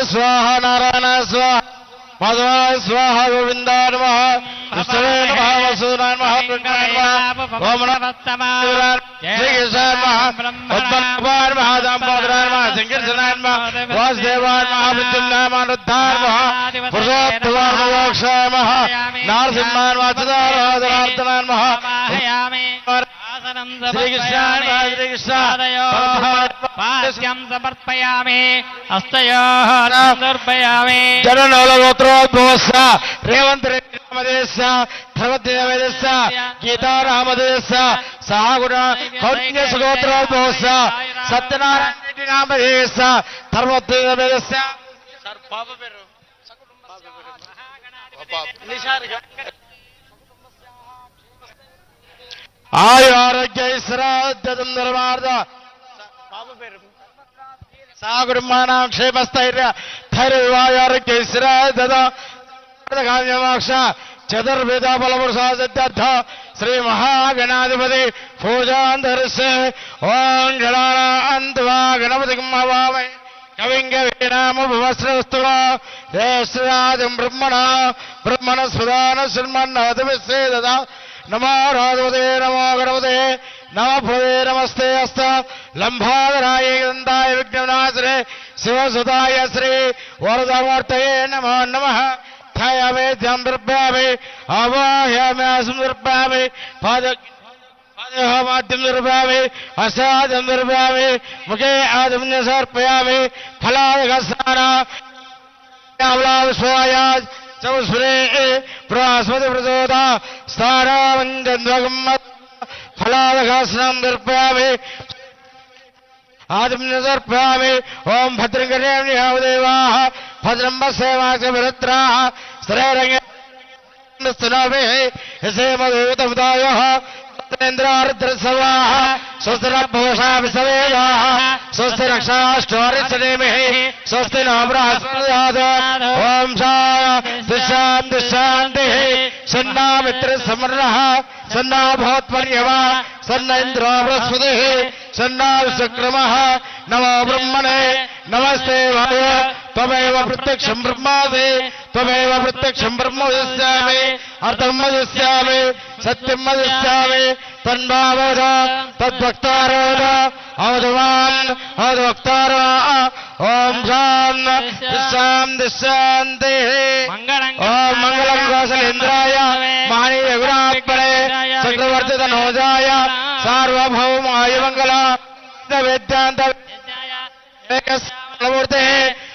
स्वाहा नारायण स्वाहा माधवा स्वाहा गोविंदा नमः विष्णवे नमः वसुदेवाय नमः श्रीकृष्णाय नमः पद्मनाभाय नमः दामोदराय नमः संकीर्तनाय नमः वासुदेवाय नमः मृत्युंजयाय नमः रुद्राय नमः पुरुषोत्तमाय मोक्षाय नमः नारसिंहाय नमः जनार्दनाय नमः श्रीकृष्णादयोपाद्यं समर्पयामि हस्तयोः समर्पयामि जननोलगोत्रोद्भवस्य रेवंत रेड्डी नामधेयस्य धर्मदेवस्य गीतारामधेयस्य सहागुण कौन्यसगोत्रोद्भवस्य सत्यनारायण रेड्डी नामधेयस्य धर्मदेवस्य सर पाप पेरु आरोग्य श्राद्धं निर्मार्द सागुरुमाना क्षेमस्थैर्य धैर्यवायोग्य श्राद्धद काम्यमोक्ष चतुर्वेद बलपुरुषासिद्धार्थ श्री महागणाधिपति पूजांतरस्य ओं गणानान्त्वा गणपतिं हवामहे कविं कवीनामुपवस्त्रस्तुना ज्येष्ठराजं ब्रह्मणस्पदान शृण्वन्नवतिविश्रेददा नमो राधवते नमो गणपते नमो भवे नमस्ते अस्त लंबाधराय दंताय विघ्ननाशने शिवसुताय श्री वरदमूर्तये नमो नमः ध्यायामि ध्यानं दर्पयामि आवाहयामि आसनं दर्पयामि पादयोः दर्पयामि हस्तादं दर्पयामि मुखे आदमन्यं समर्पयामि फलादघस्नान चौस्रे प्रास्मति प्रचोदा स्थानावंजन्वगम फलादघासनं दर्पयामि आदमन्यं समर्पयामि ओम भद्रङ्करेण्यः देवाः भद्रं पश्येमाक्षभिरत्राः स्त्रैरङ्गस्तनाभिः यसेमदेवतमुदायः इंद्रारुद्रसवाः स्वस्तिरभूषा विसवेदाः स्वस्ति रक्षाष्टोरिष्टनेमिः स्वस्ति नो बृहस्पतिर्दधातु ओम शान्तिः शान्तिः सन्ना मित्रसमर्णः सन्ना भवत्पर्यवा सन्न इन्द्रो बृहस्पतिः सन्ना विश्वक्रमः नमो ब्रह्मणे नमस्ते वाय त्वमेव प्रत्यक्षं ब्रह्मासि त्वमेव प्रत्यक्षं ब्रह्म वदिष्यामि अर्थं वदिष्यामि सत्यं वदिष्यामि तन्भावद तद्वक्तारोद अवधवान् अवधवक्तारो ओम शान्तिः ओम मंगलं कौशलेन्द्राय महनीय गुणात्मने चक्रवर्ती तनोजाय सार्वभौमाय मंगल वेदांत मूर्ते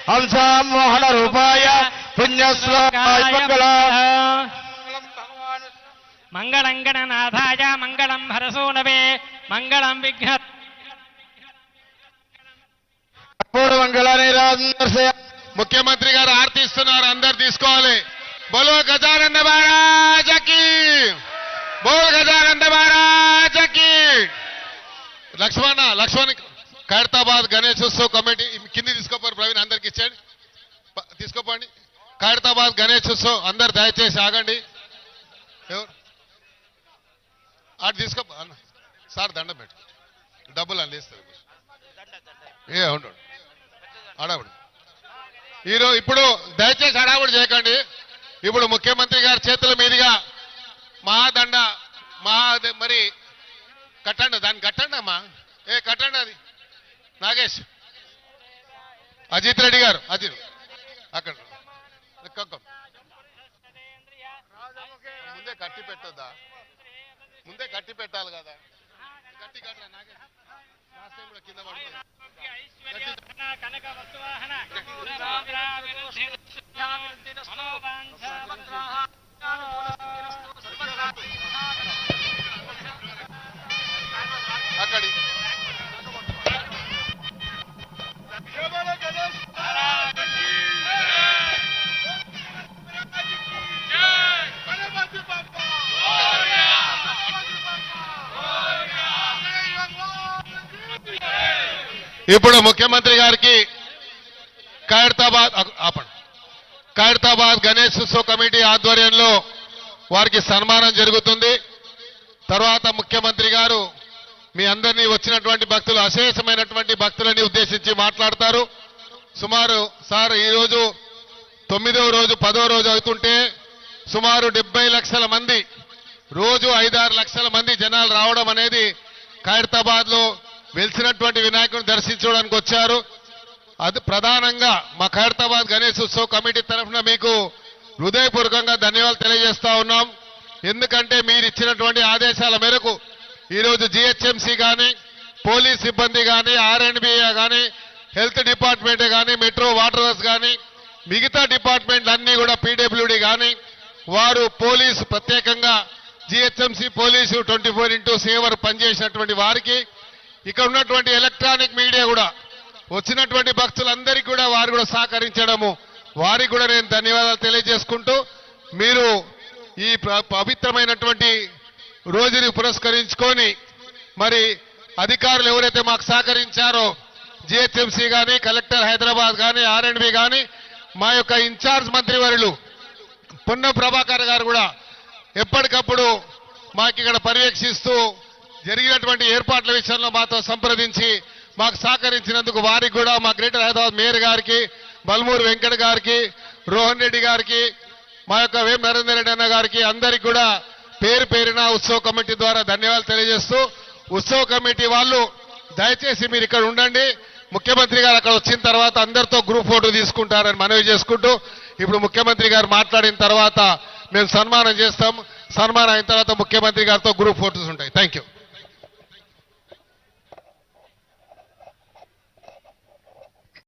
हंसा मोहन रूपाय पुण्यश्लोकाय मंगल मंगलं गणनाथाय मंगलं हरसूनवे मंगलं विघ्न ముఖ్యమంత్రి గారు ఆర్తి ఇస్తున్నారు అందరు తీసుకోవాలి బోలో గజానంద మహారాజకి బోల్ గజానంద మహారాజకి లక్ష్మణ్ ఖైరతాబాద్ గణేశోత్సవ కమిటీ కింది తీసుకోపోరు ప్రవీణ్ అందరికి ఇచ్చేయండి తీసుకోపోండి ఖైరతాబాద్ గణేశోత్సవ్ అందరు దయచేసి ఆగండి ఎవరు అటు తీసుకో సార్ దండం పెట్టు డబ్బులు అని లేస్తారు ఏ ఉండు అడవుడు ఈరోజు ఇప్పుడు దయచేసి అడావుడు చేయకండి ఇప్పుడు ముఖ్యమంత్రి గారి చేతుల మీదుగా మహాదండ మరి కట్టండి దాన్ని కట్టండి అమ్మా కట్టండి అది నాగేష్ అజిత్ రెడ్డి గారు అజిత్ అక్కడ ముందే కట్టి పెట్టొద్దా ముందే కట్టి పెట్టాలి కదా కట్టి కట్టరా నాగేష్ కింద పడుతుంది అక్కడి ఇప్పుడు ముఖ్యమంత్రి గారికి ఖైరతాబాద్ గణేశోత్సవ కమిటీ ఆధ్వర్యంలో వారికి సన్మానం జరుగుతుంది. తర్వాత ముఖ్యమంత్రి గారు మీ అందరినీ వచ్చినటువంటి భక్తులు అశేషమైనటువంటి భక్తులని ఉద్దేశించి మాట్లాడతారు. సుమారు సార్ ఈరోజు 9వ రోజు 10వ రోజు అవుతుంటే సుమారు 70 లక్షల మంది రోజు 5-6 లక్షల మంది జనాలు రావడం అనేది ఖైరతాబాద్ లో వెలిసినటువంటి వినాయకుడిని దర్శించడానికి వచ్చారు. అది ప్రధానంగా మా ఖైరతాబాద్ గణేష్ ఉత్సవ్ కమిటీ తరఫున మీకు హృదయపూర్వకంగా ధన్యవాదాలు తెలియజేస్తా ఉన్నాం. ఎందుకంటే మీరు ఇచ్చినటువంటి ఆదేశాల మేరకు ఈరోజు జిహెచ్ఎంసీ కానీ పోలీస్ సిబ్బంది కానీ ఆర్ఎండ్బిఏ కానీ హెల్త్ డిపార్ట్మెంట్ కానీ మెట్రో వాటర్ వర్క్స్ కానీ మిగతా డిపార్ట్మెంట్లు అన్నీ కూడా పీడబ్ల్యూడీ కానీ వారు పోలీసు ప్రత్యేకంగా జిహెచ్ఎంసీ పోలీసు 24/7 పనిచేసినటువంటి వారికి ఇక్కడ ఉన్నటువంటి ఎలక్ట్రానిక్ మీడియా కూడా వచ్చినటువంటి భక్తులందరికీ కూడా వారు కూడా సహకరించడము వారికి కూడా నేను ధన్యవాదాలు తెలియజేసుకుంటూ మీరు ఈ పవిత్రమైనటువంటి రోజుని పురస్కరించుకొని మరి అధికారులు ఎవరైతే మాకు సహకరించారో జిహెచ్ఎంసీ కానీ కలెక్టర్ హైదరాబాద్ కానీ ఆర్ఎండ్బి కానీ మా యొక్క ఇన్ఛార్జ్ మంత్రివర్యులు పొన్నం ప్రభాకర్ గారు కూడా ఎప్పటికప్పుడు మాకు ఇక్కడ పర్యవేక్షిస్తూ జరిగినటువంటి ఏర్పాట్ల విషయంలో మాతో సంప్రదించి మాకు సహకరించినందుకు వారికి కూడా మా గ్రేటర్ హైదరాబాద్ మేయర్ గారికి బల్మూరు వెంకట గారికి రోహన్ రెడ్డి గారికి మా యొక్క వేం నరేందర్ రెడ్డి అన్న గారికి అందరికీ కూడా పేరు పేరున ఉత్సవ కమిటీ ద్వారా ధన్యవాదాలు తెలియజేస్తూ ఉత్సవ కమిటీ వాళ్ళు దయచేసి మీరు ఇక్కడ ఉండండి. ముఖ్యమంత్రి గారు అక్కడ వచ్చిన తర్వాత అందరితో గ్రూప్ ఫోటో తీసుకుంటారని మనవి చేసుకుంటూ ఇప్పుడు ముఖ్యమంత్రి గారు మాట్లాడిన తర్వాత మేము సన్మానం చేస్తాం. సన్మానం అయిన తర్వాత ముఖ్యమంత్రి గారితో గ్రూప్ ఫోటోస్ ఉంటాయి. Thank you.